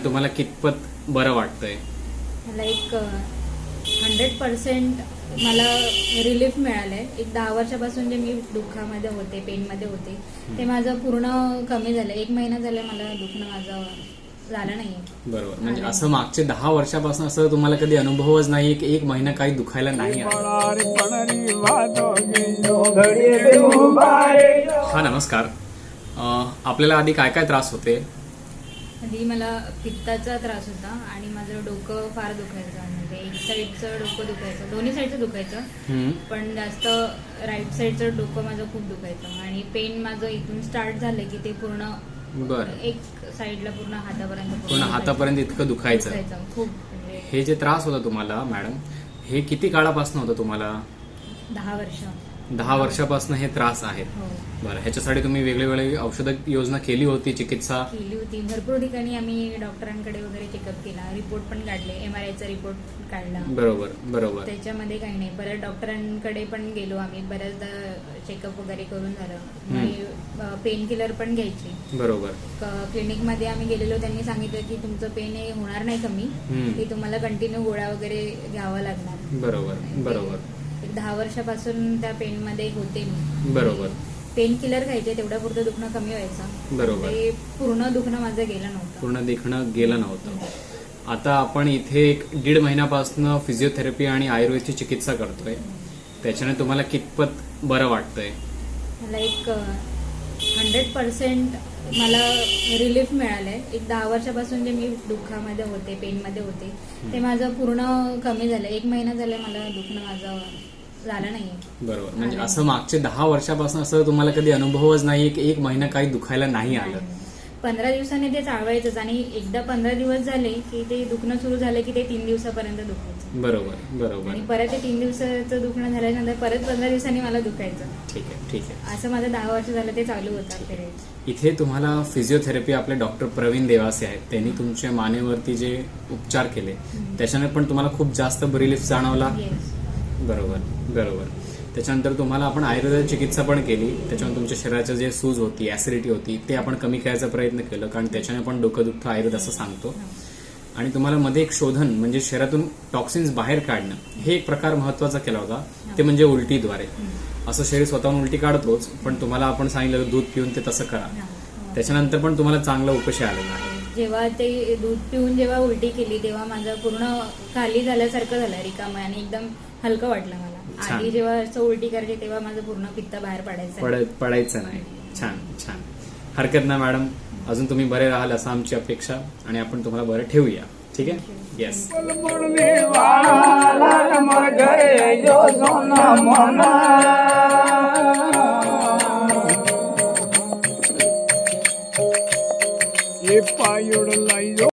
तुम्हाला कितपत बरं वाटतंय? मला एक 100% मला रिलीफ मिळालंय. एक 10 वर्षापासून जे मी दुःखामध्ये होते, पेनमध्ये होते, ते माझं पूर्ण कमी झालं. 1 महिना झाला मला दुखणं माझं झालं नाहीये. बरोबर. म्हणजे असं मागचे 10 वर्षापासून असं तुम्हाला कधी अनुभवच नाही की 1 महिना काही दुखायला नाही आलं? हा, नमस्कार. आपल्याला आधी काय काय त्रास होते? आधी मला पित्ताचा त्रास होता आणि माझं डोकं फार दुखायचं. म्हणजे एक साईडचं डोकं दुखायचं, दोन्ही साईडचं दुखायचं, पण जास्त राईट साईडचं डोकं माझं खूप दुखायचं. आणि पेन माझं इथून स्टार्ट झालं की ते पूर्ण एक साईडला पूर्ण हातापर्यंत इतकं दुखायचं खूप. हे जे त्रास होता तुम्हाला मॅडम, हे किती काळापासून होतं तुम्हाला? 10 वर्षापासून हे त्रास आहेत. हो. बरं, ह्याच्यासाठी तुम्ही वेगळी औषध योजना केली होती, चिकित्सा केली होती. भरपूर ठिकाणी आम्ही डॉक्टरांकडे वगैरे चेकअप केला, रिपोर्ट पण काढले, MRIचा रिपोर्ट काढला. बरोबर. त्याच्यामध्ये काही नाही. परत डॉक्टरांकडे पण गेलो आम्ही, बऱ्याचदा चेकअप वगैरे करून झालं. पेन किलर पण घ्यायची. बरोबर. क्लिनिकमध्ये आम्ही गेलेलो, त्यांनी सांगितलं की तुमचं पेन हे होणार नाही कमी, की तुम्हाला कंटिन्यू गोळ्या वगैरे घ्यावा लागणार. बरोबर. 10 वर्षापासून त्या पेन मध्ये होते मी. बरोबर. पेन किलर खायचे, तेवढ्या पुरतं दुखणं कमी व्हायचं. बरोबर. ते पूर्ण दुखणं माझं गेलं नव्हतं. आता आपण इथे 1.5 महिन्यापासून फिजिओथेरपी आणि आयुर्वेदची चिकित्सा करतोय. त्याच्याने तुम्हाला कितपत बरं वाटतंय? मला एक 100% मला रिलीफ मिळालंय. एक 10 वर्षापासून जे मी दुःखामध्ये होते, पेनमध्ये होते, ते माझं पूर्ण कमी झालं. 1 महिना झाला मला दुखणं माझं झालं नाहीये. बरोबर. म्हणजे असं मागचे 10 वर्षापासून असं तुम्हाला कधी अनुभवच नाही की 1 महिना काही दुखायला नाही आलं? 15 दिवसांनी ते चालवायचंच, आणि एकदा 15 दिवस झाले की ते दुखणं सुरू झालं की ते 3 दिवसापर्यंत दुखायचं. बरोबर. आणि परत ते 3 दिवसाचं दुखणं झाल्यानंतर परत 15 दिवसांनी मला दुखायचं. ठीक आहे. असं माझं 10 वर्ष झालं ते चालू होतं पिरियड. इथे तुम्हाला फिजिओथेरपी आपले डॉक्टर प्रवीण देवासे आहेत, त्यांनी तुमच्या मानेवरती जे उपचार केले त्याच्याने पण तुम्हाला खूप जास्त रिलीफ जाणवला. बरोबर. त्याच्यानंतर तुम्हाला आपण आयुर्वेद चिकित्सा पण केली. त्याच्यानंतर तुमच्या शरीराचं जे सूज होती, ऍसिडिटी होती, ते आपण कमी करायचा प्रयत्न केला, कारण त्याच्याने पण डोकं दुखतं आयुर्वेद असं सांगतो. आणि तुम्हाला मध्ये एक शोधन म्हणजे शरीरातून टॉक्सिन्स बाहेर काढणं, हे एक प्रकार महत्वाचा केला होता, ते म्हणजे उलटीद्वारे. असं शरीर स्वतःहून उलटी काढतोच, पण तुम्हाला आपण सांगितलं दूध पिऊन ते तसं करा. त्याच्यानंतर पण तुम्हाला चांगला उपशय आलेला आहे. जेव्हा ते दूध पिऊन जेव्हा उलटी केली तेव्हा माझं पूर्ण खाली झाल्यासारखं झालं, रिकामं, आणि एकदम हलकं वाटलं मला. आधी जेव्हा असं उलटी करायची तेव्हा माझं पूर्ण पित्त बाहेर पडायचं नाही. छान. हरकत नाही मॅडम, अजून तुम्ही बरे राहाल असं आमची अपेक्षा, आणि आपण तुम्हाला बरं ठेवूया. ठीक आहे? येस. पायुड लाई